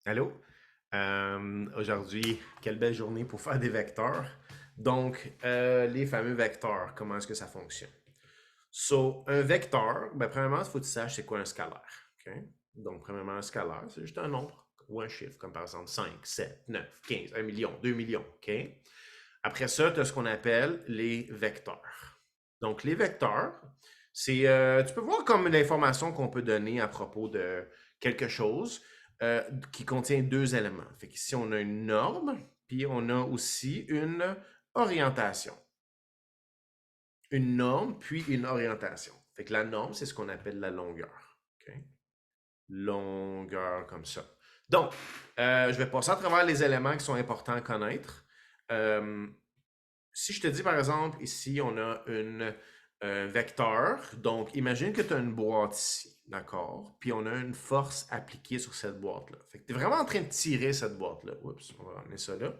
Allô? Aujourd'hui, quelle belle journée pour faire des vecteurs. Donc, les fameux vecteurs, comment est-ce que ça fonctionne? So, un vecteur, ben, premièrement, il faut que tu saches c'est quoi un scalaire. OK? Donc, premièrement, un scalaire, c'est juste un nombre ou un chiffre, comme par exemple 5, 7, 9, 15, 1 million, 2 millions. OK? Après ça, tu as ce qu'on appelle les vecteurs. Donc, les vecteurs, c'est, tu peux voir comme l'information qu'on peut donner à propos de quelque chose qui contient deux éléments. Fait qu'ici, on a une norme, puis on a aussi une orientation. Une norme, puis une orientation. Fait que la norme, c'est ce qu'on appelle la longueur. OK? Longueur comme ça. Donc, je vais passer à travers les éléments qui sont importants à connaître. Euh, Si je te dis, par exemple, ici, on a un vecteur. Donc, imagine que tu as une boîte ici, d'accord? Puis on a une force appliquée sur cette boîte-là. Fait que tu es vraiment en train de tirer cette boîte-là. Oups, on va ramener ça là.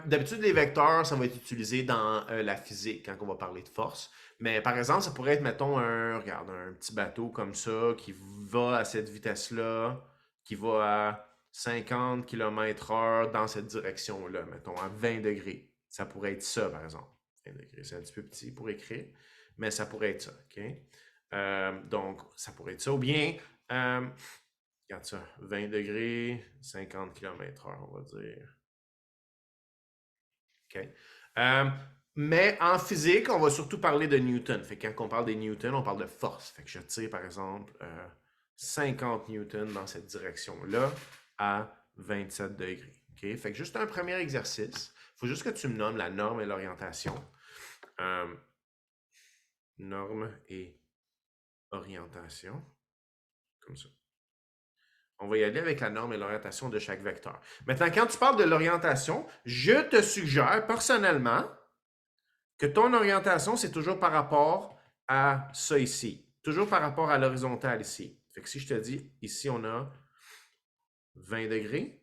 D'habitude, les vecteurs, ça va être utilisé dans la physique quand on va parler de force. Mais par exemple, ça pourrait être, mettons, regarde, un petit bateau comme ça qui va à cette vitesse-là, qui va à 50 km/h dans cette direction-là, mettons, à 20 degrés. Ça pourrait être ça, par exemple. 20 degrés, c'est un petit peu petit pour écrire, mais ça pourrait être ça, OK? Donc, ça pourrait être ça. Ou bien, regarde ça, 20 degrés, 50 km/h, on va dire. OK? Euh, mais en physique, on va surtout parler de Newton. Fait que quand on parle des Newton, on parle de force. Fait que je tire, par exemple, 50 Newton dans cette direction-là à 27 degrés. OK? Fait que juste un premier exercice. Il faut juste que tu me nommes la norme et l'orientation. Euh, norme et orientation. Comme ça. On va y aller avec la norme et l'orientation de chaque vecteur. Maintenant, quand tu parles de l'orientation, je te suggère personnellement que ton orientation, c'est toujours par rapport à ça ici. Toujours par rapport à l'horizontale ici. Fait que si je te dis, ici, on a 20 degrés,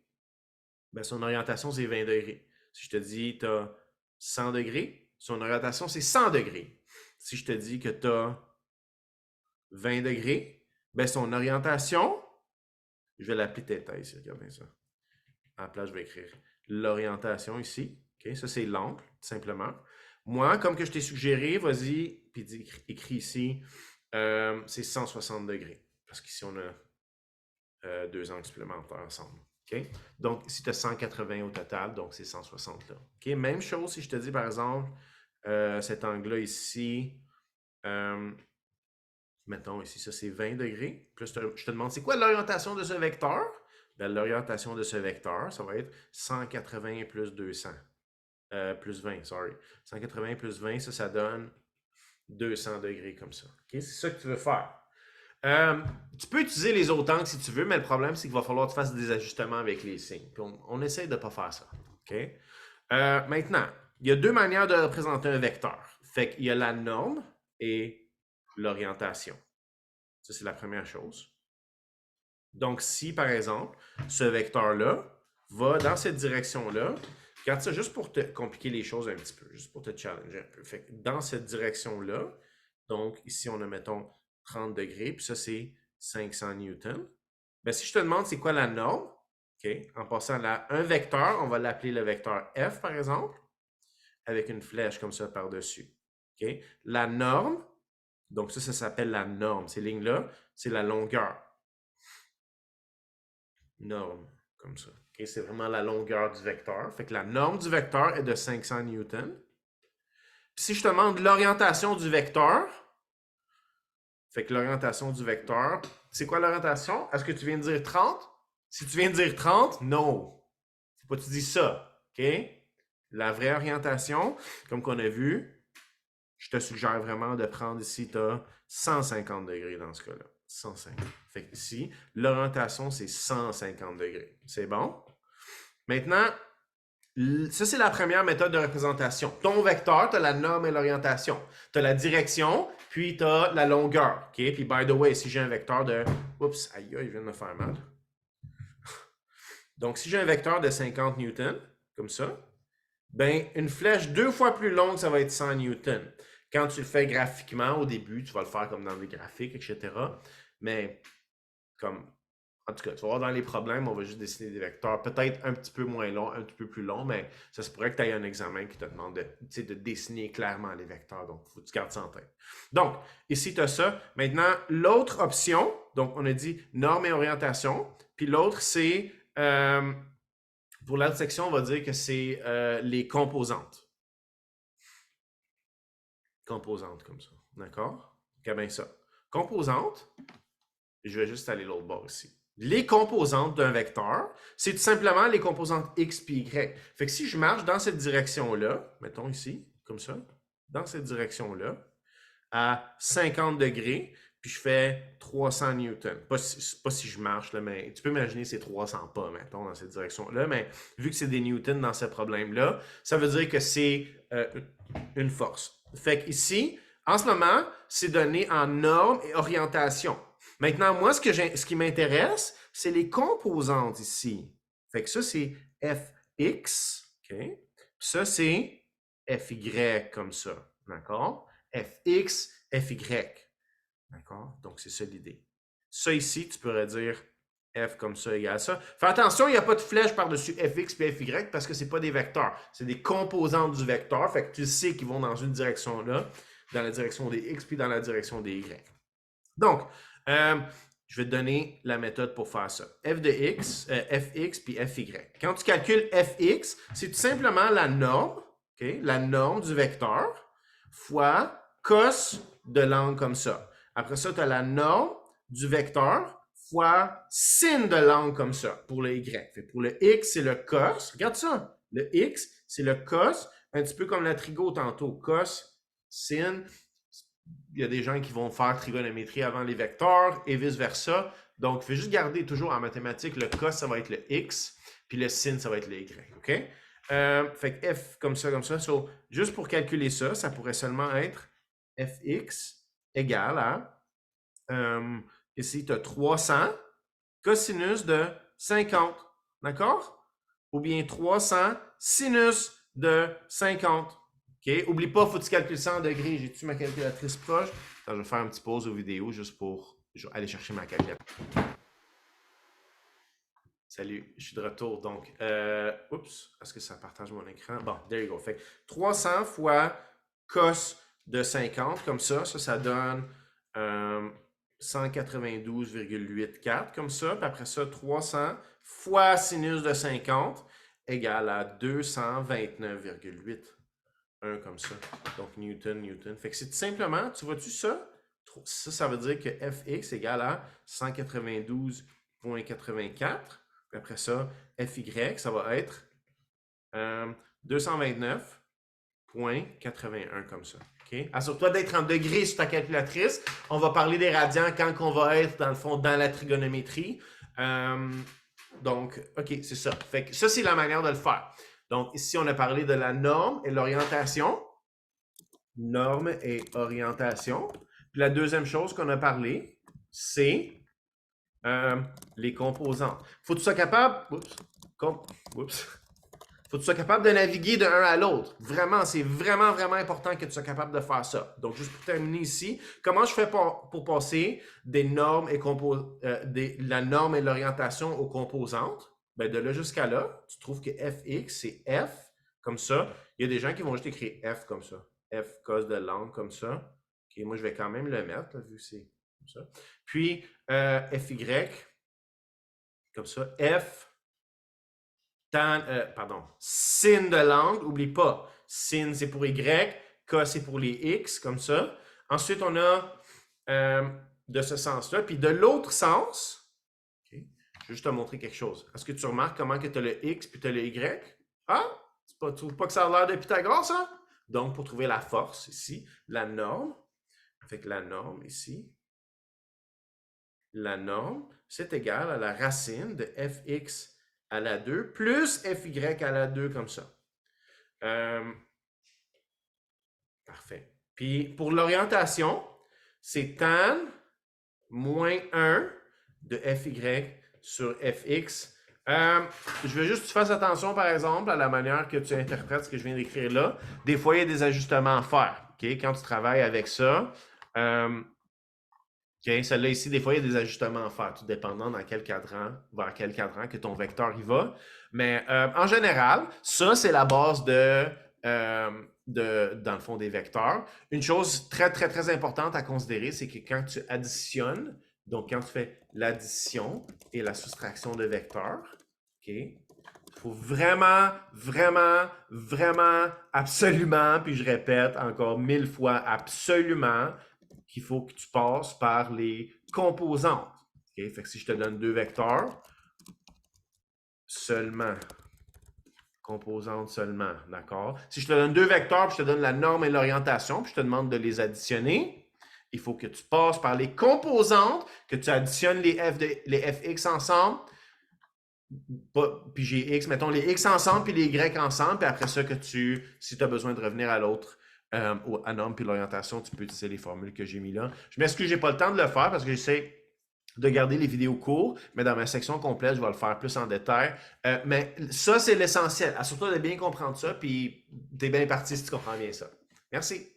ben son orientation, c'est 20 degrés. Si je te dis, tu as 100 degrés, son orientation, c'est 100 degrés. Si je te dis que tu as 20 degrés, ben son orientation, je vais l'appeler θ ici, regardez ça. À la place, je vais écrire l'orientation ici. Okay? Ça, c'est l'angle, tout simplement. Moi, comme que je t'ai suggéré, vas-y, puis écris ici, c'est 160 degrés. Parce qu'ici, on a deux angles supplémentaires ensemble. Okay? Donc, ici, tu as 180 au total, donc c'est 160 là. Okay? Même chose si je te dis, par exemple, cet angle-là ici, mettons ici, ça c'est 20 degrés. Plus je te demande, c'est quoi l'orientation de ce vecteur? Ben, l'orientation de ce vecteur, ça va être 180 plus 200. Plus 20, sorry. 180 plus 20, ça donne 200 degrés comme ça. Okay? C'est ça que tu veux faire. Tu peux utiliser les autres angles si tu veux, mais le problème, c'est qu'il va falloir que tu fasses des ajustements avec les signes. Puis on essaie de ne pas faire ça. Okay? Maintenant, il y a deux manières de représenter un vecteur. Fait qu'il y a la norme et l'orientation. Ça, c'est la première chose. Donc, si, par exemple, ce vecteur-là va dans cette direction-là, regarde ça juste pour te compliquer les choses un petit peu, juste pour te challenger un peu. Fait que dans cette direction-là, donc ici, on a, mettons, 30 degrés, puis ça, c'est 500 newtons. Ben, si je te demande c'est quoi la norme, okay, en passant à un vecteur, on va l'appeler le vecteur F, par exemple, avec une flèche comme ça par-dessus. Okay? La norme, donc ça s'appelle la norme. Ces lignes-là, c'est la longueur. Norme, comme ça. Okay? C'est vraiment la longueur du vecteur. Fait que la norme du vecteur est de 500 newtons. Puis si je te demande l'orientation du vecteur, fait que l'orientation du vecteur, c'est quoi l'orientation? Est-ce que tu viens de dire 30? Si tu viens de dire 30, non. Faut pas que tu dis ça. OK? La vraie orientation, comme qu'on a vu, je te suggère vraiment de prendre ici, tu as 150 degrés dans ce cas-là. 150. Fait que ici, l'orientation, c'est 150 degrés. C'est bon? Maintenant, ça, c'est la première méthode de représentation. Ton vecteur, tu as la norme et l'orientation. Tu as la direction, puis tu as la longueur. OK? Puis, by the way, si j'ai un vecteur de... Oups, aïe, il vient de me faire mal. Donc, si j'ai un vecteur de 50 newtons, comme ça, ben, une flèche deux fois plus longue, ça va être 100 newtons. Quand tu le fais graphiquement, au début, tu vas le faire comme dans des graphiques, etc. Mais, comme En tout cas, tu vas voir dans les problèmes, on va juste dessiner des vecteurs, peut-être un petit peu moins longs, un petit peu plus longs, mais ça se pourrait que tu aies un examen qui te demande de dessiner clairement les vecteurs. Donc, il faut que tu gardes ça en tête. Donc, ici, tu as ça. Maintenant, l'autre option, donc on a dit norme et orientation, puis l'autre, c'est, pour l'autre section, on va dire que c'est les composantes. Composantes comme ça. D'accord? Ok, bien ça. Composantes, je vais juste aller l'autre bord ici. Les composantes d'un vecteur, c'est tout simplement les composantes x puis y. Fait que si je marche dans cette direction-là, mettons ici, comme ça, dans cette direction-là, à 50 degrés, puis je fais 300 newtons. Pas si je marche, là, mais tu peux imaginer c'est 300 pas, mettons, dans cette direction-là, mais vu que c'est des newtons dans ce problème-là, ça veut dire que c'est une force. Fait que ici, en ce moment, c'est donné en norme et orientation. Maintenant, moi, ce qui m'intéresse, c'est les composantes ici. Fait que ça, c'est Fx, OK? Ça, c'est Fy comme ça, d'accord? Fx, Fy, d'accord? Donc, c'est ça l'idée. Ça ici, tu pourrais dire F comme ça égale ça. Fais attention, il n'y a pas de flèche par-dessus Fx et Fy parce que ce n'est pas des vecteurs. C'est des composantes du vecteur. Fait que tu sais qu'ils vont dans une direction-là, dans la direction des x puis dans la direction des y. Donc, je vais te donner la méthode pour faire ça. F de x, Fx puis Fy. Quand tu calcules Fx, c'est tout simplement la norme, okay, la norme du vecteur fois cos de l'angle comme ça. Après ça, tu as la norme du vecteur fois sin de l'angle comme ça pour le y. Fait pour le x, c'est le cos. Regarde ça. Le x, c'est le cos, un petit peu comme la trigo tantôt. Cos, sin. Il y a des gens qui vont faire trigonométrie avant les vecteurs et vice-versa. Donc, il faut juste garder toujours en mathématiques, le cos, ça va être le x, puis le sin, ça va être le y. OK? Fait que f comme ça, comme ça. So, juste pour calculer ça, ça pourrait seulement être fx égale à, ici, tu as 300 cosinus de 50. D'accord? Ou bien 300 sinus de 50. OK? Oublie pas, il faut que tu calcules ça en degrés. J'ai-tu ma calculatrice proche? Attends, je vais faire une petite pause aux vidéos juste pour aller chercher ma calculatrice. Salut, je suis de retour. Donc, oups, est-ce que ça partage mon écran? Bon, there you go. Fait 300 fois cos de 50, comme ça donne 192,84, comme ça. Puis après ça, 300 fois sinus de 50 égale à 229,8. 1 comme ça. Donc, Newton, Newton. Fait que c'est tout simplement, tu vois-tu ça? Ça veut dire que Fx égale à 192,84. Puis après ça, Fy, ça va être 229,81 comme ça. Okay? Assure-toi d'être en degrés sur ta calculatrice. On va parler des radians quand on va être, dans le fond, dans la trigonométrie. Donc, OK, c'est ça. Fait que ça, c'est la manière de le faire. Donc, ici, on a parlé de la norme et l'orientation. Norme et orientation. Puis la deuxième chose qu'on a parlé, c'est les composantes. Faut que tu sois capable... Faut que tu sois capable de naviguer d'un à l'autre. Vraiment, c'est vraiment, vraiment important que tu sois capable de faire ça. Donc, juste pour terminer ici, comment je fais pour passer des normes et la norme et l'orientation aux composantes? Ben, de là jusqu'à là, tu trouves que Fx, c'est F, comme ça. Il y a des gens qui vont juste écrire F comme ça. F cos de l'angle, comme ça. OK, moi, je vais quand même le mettre, là, vu que c'est comme ça. Puis, Fy, comme ça. F, sin de l'angle, n'oublie pas. Sin, c'est pour Y, cos, c'est pour les X, comme ça. Ensuite, on a de ce sens-là. Puis de l'autre sens, okay, je vais juste te montrer quelque chose. Est-ce que tu remarques comment tu as le X puis tu as le Y? Ah, tu ne trouves pas que ça a l'air de Pythagore, ça? Donc, pour trouver la force ici, la norme, fait que la norme ici, la norme, c'est égal à la racine de Fx à la 2 plus Fy à la 2 comme ça. Parfait. Puis pour l'orientation, c'est tan moins 1 de Fy sur Fx. Je veux juste que tu fasses attention, par exemple, à la manière que tu interprètes ce que je viens d'écrire là. Des fois, il y a des ajustements à faire. Okay? Quand tu travailles avec ça, OK? Celle-là ici, des fois, il y a des ajustements à faire, tout dépendant dans quel cadran, vers quel cadran que ton vecteur y va. Mais en général, ça, c'est la base dans le fond, des vecteurs. Une chose très, très, très importante à considérer, c'est que quand tu additionnes, donc quand tu fais l'addition et la soustraction de vecteurs, OK? Il faut vraiment, vraiment, vraiment, absolument, puis je répète encore 1000 fois, absolument, qu'il faut que tu passes par les composantes. Okay? Fait que si je te donne deux vecteurs, seulement, composantes seulement, d'accord? Si je te donne deux vecteurs, puis je te donne la norme et l'orientation, puis je te demande de les additionner, il faut que tu passes par les composantes, que tu additionnes les fx ensemble, puis j'ai x, mettons les x ensemble, puis les y ensemble, puis après ça, si tu as besoin de revenir à l'autre, à norme puis l'orientation, tu peux utiliser les formules que j'ai mis là. Je m'excuse, j'ai pas le temps de le faire parce que j'essaie de garder les vidéos courtes, mais dans ma section complète, je vais le faire plus en détail. Mais ça, c'est l'essentiel. Assure-toi de bien comprendre ça, puis tu es bien parti si tu comprends bien ça. Merci.